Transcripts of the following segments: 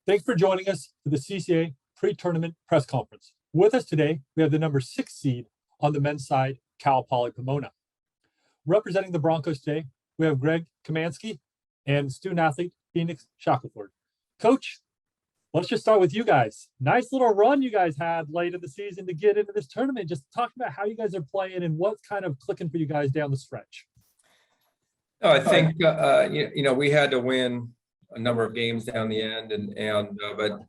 Thanks for joining us for the CCA pre-tournament press conference. With us today, we have the number 6 seed on the men's side, Cal Poly Pomona. Representing the Broncos today, we have Greg Kamansky and student athlete Phoenix Shackelford. Coach, let's just start with you guys. Nice little run you guys had late in the season to get into this tournament. Just talk about how you guys are playing and what's kind of clicking for you guys down the stretch. No, I think we had to win a number of games down the end, but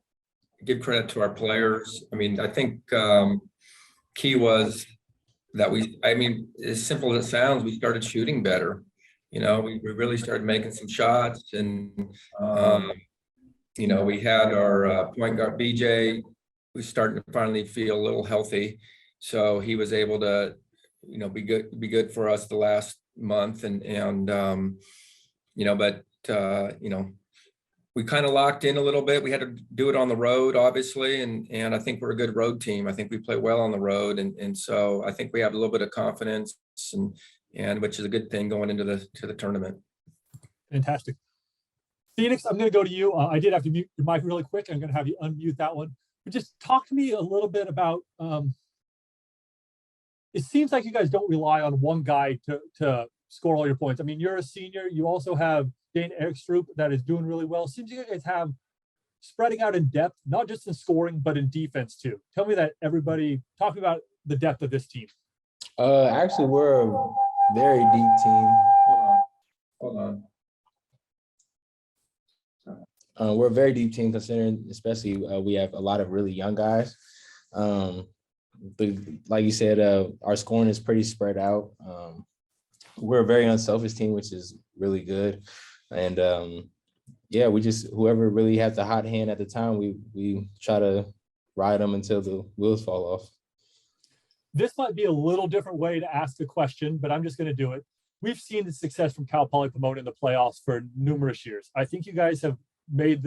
give credit to our players. I mean, I think key was that as simple as it sounds, we started shooting better. We really started making some shots, and we had our point guard BJ. We started to finally feel a little healthy, so he was able to, be good for us the last month, we kind of locked in a little bit. We had to do it on the road, obviously, and I think we're a good road team. I think we play well on the road, and so I think we have a little bit of confidence, and which is a good thing going into the tournament. Fantastic. Phoenix, I'm going to go to you. I did have to mute your mic really quick. I'm going to have you unmute that one. But just talk to me a little bit about. It seems like you guys don't rely on one guy to score all your points. I mean, you're a senior. You also have Dane Ekstrup that is doing really well. Seems you guys have spreading out in depth, not just in scoring, but in defense too. Tell me that everybody talk about the depth of this team. Actually, we're a very deep team. Hold on. We're a very deep team, considering especially we have a lot of really young guys. But like you said, our scoring is pretty spread out. We're a very unselfish team, which is really good. And we just, whoever really has the hot hand at the time, we try to ride them until the wheels fall off. This might be a little different way to ask the question, but I'm just going to do it. We've seen the success from Cal Poly Pomona in the playoffs for numerous years. I think you guys have made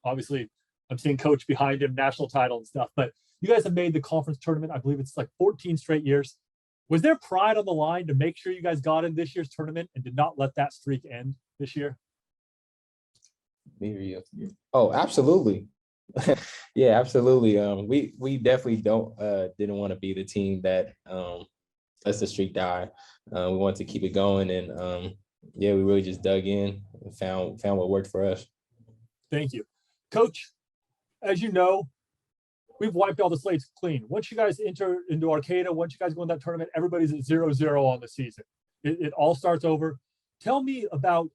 obviously, I'm seeing coach behind him, national title and stuff, but you guys have made the conference tournament. I believe it's like 14 straight years. Was there pride on the line to make sure you guys got in this year's tournament and did not let that streak end this year? Oh, absolutely. Yeah, absolutely. We definitely didn't want to be the team that lets the streak die. We wanted to keep it going, and we really just dug in and found what worked for us. Thank you, Coach. As you know, we've wiped all the slates clean. Once you guys enter into Arcata, once you guys go in that tournament, everybody's at 0-0 on the season. It all starts over. Tell me about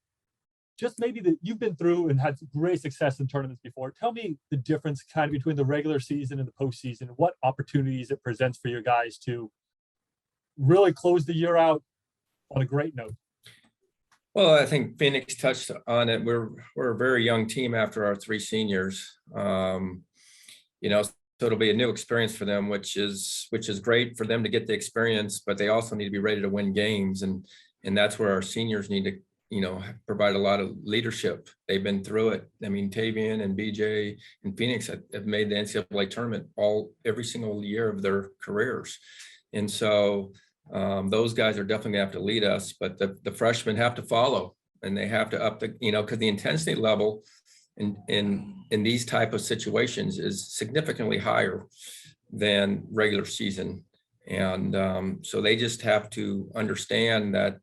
just maybe that you've been through and had great success in tournaments before. Tell me the difference kind of between the regular season and the postseason, and what opportunities it presents for your guys to really close the year out on a great note. Well, I think Phoenix touched on it. We're a very young team after our 3 seniors. So it'll be a new experience for them, which is great for them to get the experience, but they also need to be ready to win games. And that's where our seniors need to, provide a lot of leadership. They've been through it. I mean, Tavian and BJ and Phoenix have made the NCAA tournament every single year of their careers. And so those guys are definitely gonna have to lead us, but the freshmen have to follow, and they have to up because the intensity level in these type of situations is significantly higher than regular season. And so they just have to understand that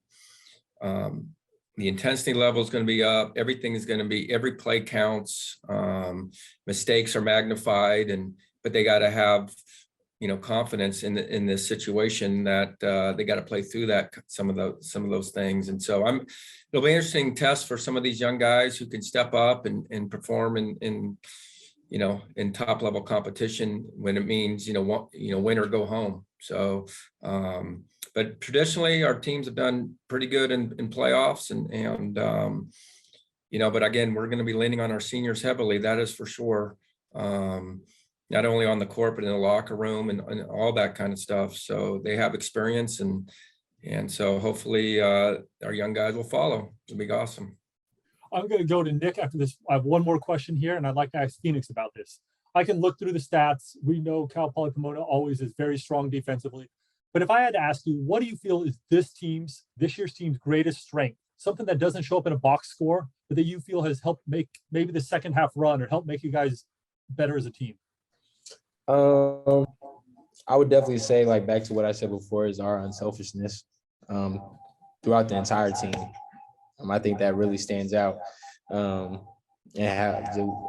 the intensity level is going to be up. Everything is going to be, every play counts. Mistakes are magnified, but they got to have, confidence in this situation that they got to play through that some of those things. And so it'll be an interesting test for some of these young guys who can step up and perform in top level competition when it means, win or go home. So, but traditionally our teams have done pretty good in playoffs but again, we're going to be leaning on our seniors heavily. That is for sure. Not only on the court, but in the locker room and all that kind of stuff. So they have experience, and so hopefully our young guys will follow. It'll be awesome. I'm going to go to Nick after this. I have one more question here, and I'd like to ask Phoenix about this. I can look through the stats. We know Cal Poly Pomona always is very strong defensively. But if I had to ask you, what do you feel is this year's team's greatest strength? Something that doesn't show up in a box score, but that you feel has helped make maybe the second half run or help make you guys better as a team? I would definitely say, like, back to what I said before, is our unselfishness throughout the entire team. I think that really stands out, and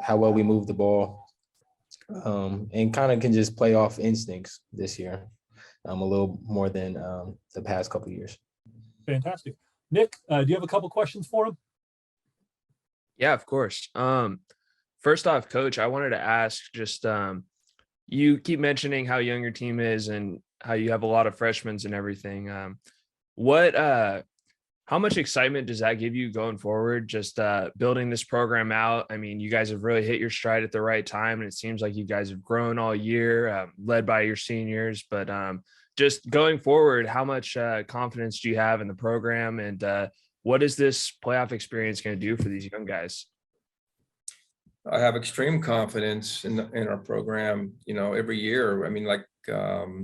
how well we move the ball, and kind of can just play off instincts this year, a little more than the past couple of years. Fantastic. Nick, do you have a couple questions for him? Yeah, of course. First off, Coach, I wanted to ask just you keep mentioning how young your team is and how you have a lot of freshmen and everything. How much excitement does that give you going forward, just building this program out? I mean, you guys have really hit your stride at the right time, and it seems like you guys have grown all year, led by your seniors. But just going forward, how much confidence do you have in the program, and what is this playoff experience going to do for these young guys? I have extreme confidence in our program, every year. I mean, like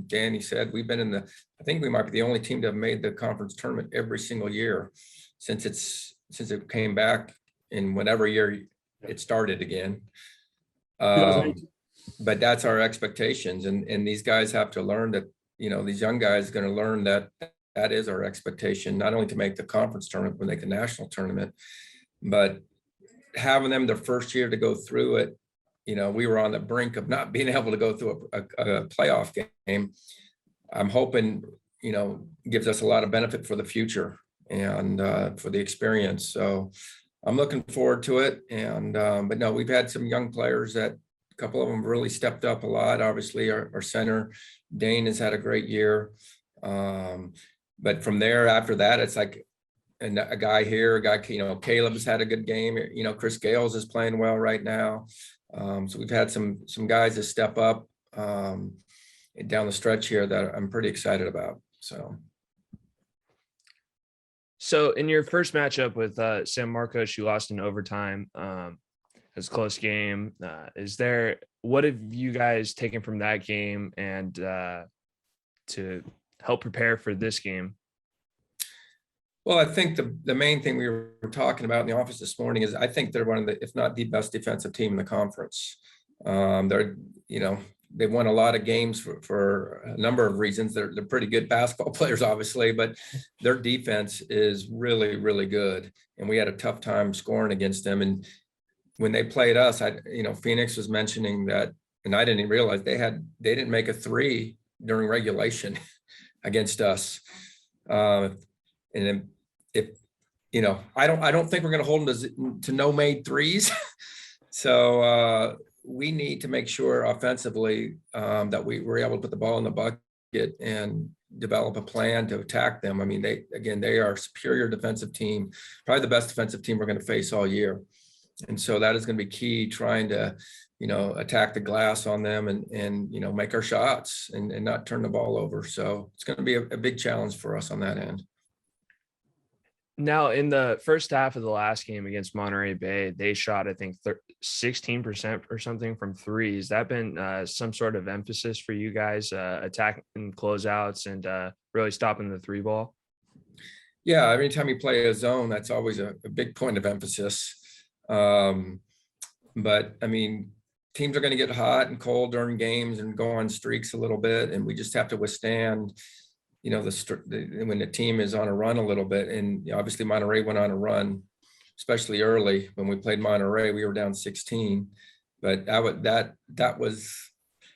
Danny said, we've been I think we might be the only team to have made the conference tournament every single year since it came back in whatever year it started again. But that's our expectations. And these guys have to learn that, these young guys are going to learn that that is our expectation, not only to make the conference tournament, but make the national tournament, but having them their first year to go through it. We were on the brink of not being able to go through a playoff game. I'm hoping, gives us a lot of benefit for the future and for the experience. So I'm looking forward to it. And, but no, we've had some young players that a couple of them really stepped up a lot. Obviously our center, Dane, has had a great year. But from there, after that, it's like, and a guy here, Caleb's had a good game. Chris Gales is playing well right now. So we've had some guys that step up down the stretch here that I'm pretty excited about. So in your first matchup with San Marcos, you lost in overtime. It was a close game. What have you guys taken from that game and to help prepare for this game? Well, I think the main thing we were talking about in the office this morning is I think they're one of the, if not the best defensive team in the conference. They've won a lot of games for a number of reasons. They're pretty good basketball players, obviously, but their defense is really, really good. And we had a tough time scoring against them. And when they played us, Phoenix was mentioning that, and I didn't even realize they didn't make a three during regulation against us. And then I don't think we're going to hold them to no made threes. So we need to make sure offensively that we were able to put the ball in the bucket and develop a plan to attack them. I mean, they are a superior defensive team, probably the best defensive team we're going to face all year. And so that is going to be key, trying to, attack the glass on them and make our shots and not turn the ball over. So it's going to be a big challenge for us on that end. Now, in the first half of the last game against Monterey Bay, they shot, I think, 16% or something from three. Has that been some sort of emphasis for you guys, attacking closeouts and really stopping the three ball? Yeah, every time you play a zone, that's always a big point of emphasis. But I mean, teams are going to get hot and cold during games and go on streaks a little bit, and we just have to withstand when the team is on a run a little bit. And obviously Monterey went on a run, especially early. When we played Monterey, we were down 16, but it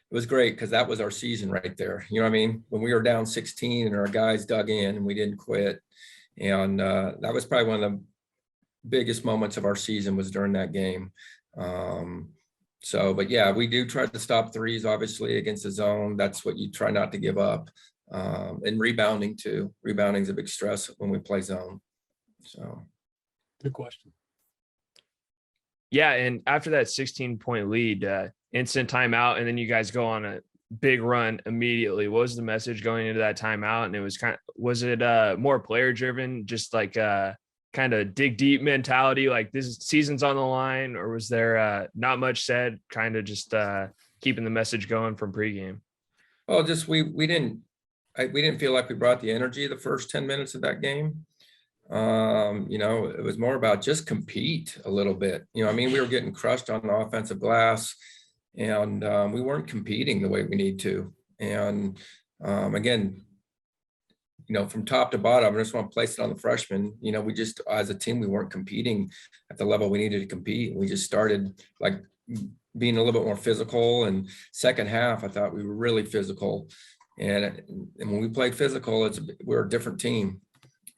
was great because that was our season right there. You know what I mean? When we were down 16 and our guys dug in and we didn't quit. And that was probably one of the biggest moments of our season was during that game. But yeah, we do try to stop threes, obviously, against the zone. That's what you try not to give up. And rebounding too. Rebounding is a big stress when we play zone. So good question. Yeah, and after that 16-point lead, instant timeout, and then you guys go on a big run immediately. What was the message going into that timeout? And it was it more player driven, just like kind of dig deep mentality, like this season's on the line, or was there not much said, kind of just keeping the message going from pregame? Well, just we didn't feel like we brought the energy the first 10 minutes of that game. It was more about just compete a little bit. We were getting crushed on the offensive glass, and we weren't competing the way we need to. And again, from top to bottom, I just want to place it on the freshmen. We just, as a team, we weren't competing at the level we needed to compete. We just started like being a little bit more physical. And second half, I thought we were really physical. And when we played physical, we're a different team.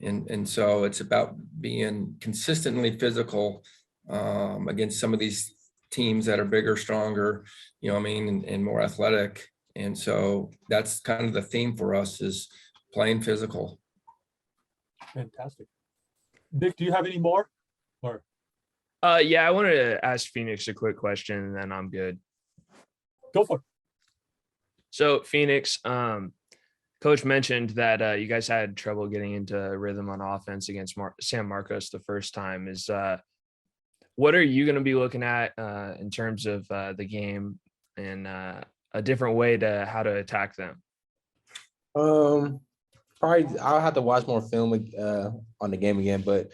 And so it's about being consistently physical against some of these teams that are bigger, stronger, and more athletic. And so that's kind of the theme for us, is playing physical. Fantastic. Nick, do you have any more? Or Yeah, I wanted to ask Phoenix a quick question, and then I'm good. go for it. So Phoenix, Coach mentioned that you guys had trouble getting into rhythm on offense against San Marcos the first time. What are you going to be looking at in terms of the game and a different way to how to attack them? Probably I'll have to watch more film on the game again, but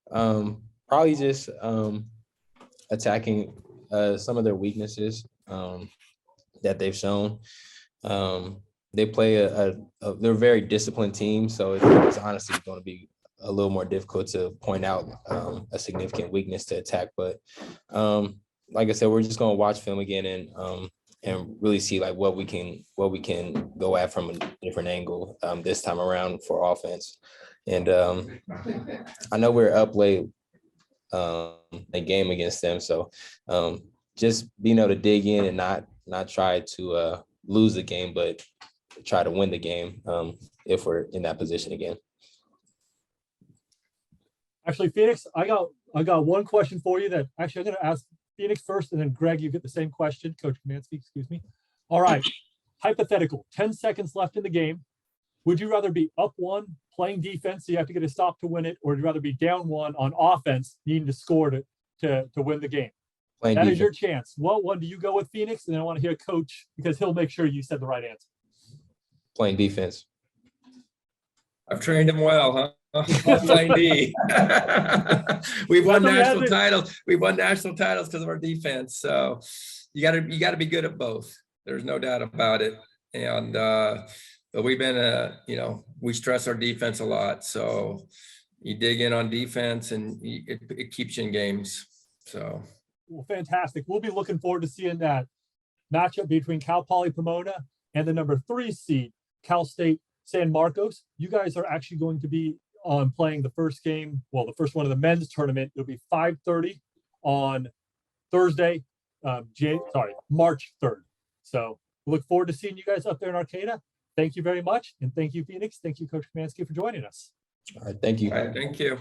probably just attacking some of their weaknesses that they've shown. They play they're a very disciplined team, so it's honestly going to be a little more difficult to point out a significant weakness to attack. But like I said, we're just going to watch film again and really see like what we can go at from a different angle this time around for offense. And I know we're up late a game against them, so just being able to dig in and not try to lose the game, but try to win the game if we're in that position again. Actually, Phoenix, I got one question for you that actually I'm going to ask Phoenix first, and then Greg, you get the same question. Coach Kamansky, excuse me. All right. Hypothetical, 10 seconds left in the game. Would you rather be up one playing defense, so you have to get a stop to win it, or would you rather be down one on offense, needing to score to win the game? Playing That defense. is your chance. What one do you go with, Phoenix? And then I want to hear Coach, because he'll make sure you said the right answer. Playing defense. I've trained him well, huh? Playing D. We've won national titles. We've won national titles because of our defense. So you got to be good at both. There's no doubt about it. And but we've been we stress our defense a lot. So you dig in on defense, and it keeps you in games. So well, fantastic. We'll be looking forward to seeing that matchup between Cal Poly Pomona and the number 3 seed Cal State San Marcos. You guys are actually going to be on playing the first game, well, the first one of the men's tournament. It'll be 5:30 on Thursday, March 3rd. So look forward to seeing you guys up there in Arcata. Thank you very much. And thank you, Phoenix. Thank you, Coach Kamansky, for joining us. All right. Thank you. all right, thank you.